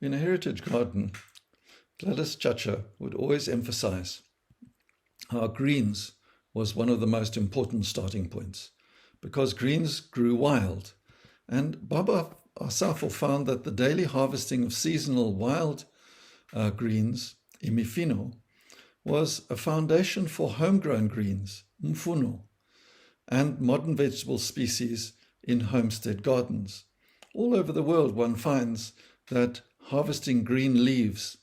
In a heritage garden, Gladys Chacha would always emphasize how greens was one of the most important starting points, because greens grew wild. And Baba Asafo found that the daily harvesting of seasonal wild greens, imifino, was a foundation for homegrown greens, mfuno, and modern vegetable species in homestead gardens. All over the world one finds that harvesting green leaves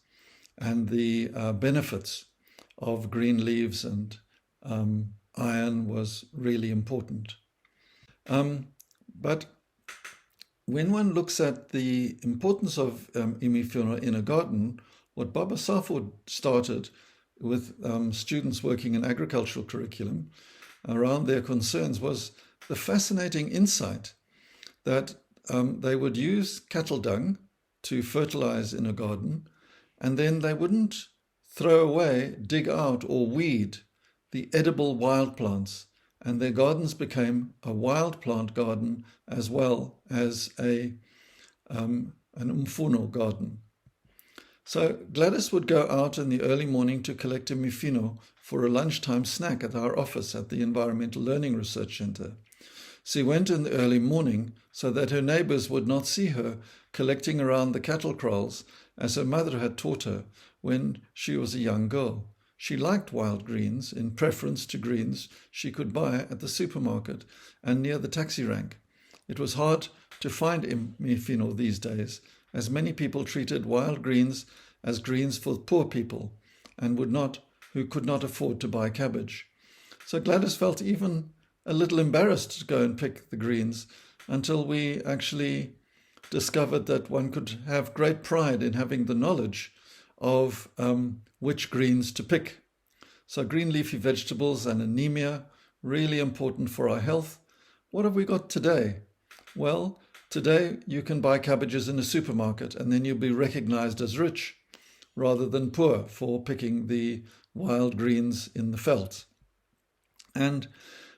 and the benefits of green leaves and iron was really important. But when one looks at the importance of imifino in a garden, what Baba Safo started with students working in agricultural curriculum around their concerns was the fascinating insight that they would use cattle dung to fertilize in a garden, and then they wouldn't throw away, dig out, or weed the edible wild plants, and their gardens became a wild plant garden as well as an umfuno garden. So Gladys would go out in the early morning to collect a mifino for a lunchtime snack at our office at the Environmental Learning Research Centre. She went in the early morning so that her neighbours would not see her collecting around the cattle kraals as her mother had taught her when she was a young girl. She liked wild greens in preference to greens she could buy at the supermarket and near the taxi rank. It was hard to find mifino these days, as many people treated wild greens as greens for poor people and who could not afford to buy cabbage. So Gladys felt even a little embarrassed to go and pick the greens until we actually discovered that one could have great pride in having the knowledge of which greens to pick. So green leafy vegetables and anemia, really important for our health. What have we got today? Well, today you can buy cabbages in a supermarket and then you'll be recognized as rich rather than poor for picking the wild greens in the veld. And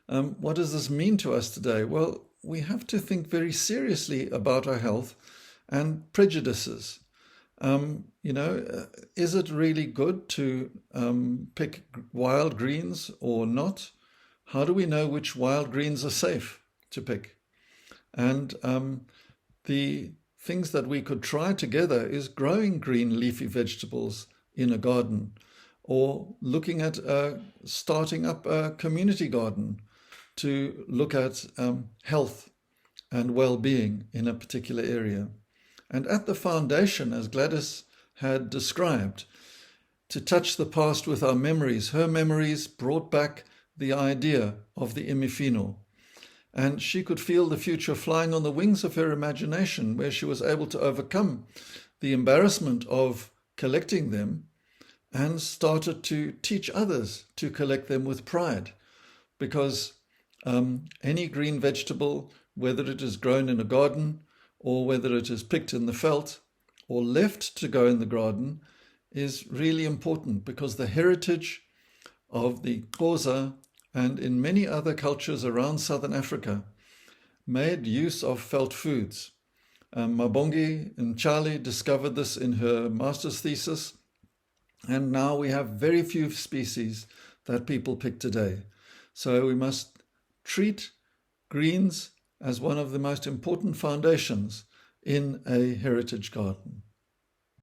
what does this mean to us today? Well, we have to think very seriously about our health and prejudices. Is it really good to pick wild greens or not? How do we know which wild greens are safe to pick? And the things that we could try together is growing green leafy vegetables in a garden, or looking at starting up a community garden to look at health and well-being in a particular area. And at the foundation, as Gladys had described, to touch the past with our memories. Her memories brought back the idea of the imifino. And she could feel the future flying on the wings of her imagination, where she was able to overcome the embarrassment of collecting them and started to teach others to collect them with pride. Because any green vegetable, whether it is grown in a garden or whether it is picked in the veld or left to go in the garden, is really important, because the heritage of the Xhosa and in many other cultures around Southern Africa made use of felt foods. Mabongi Nchali discovered this in her master's thesis, and now we have very few species that people pick today. So we must treat greens as one of the most important foundations in a heritage garden.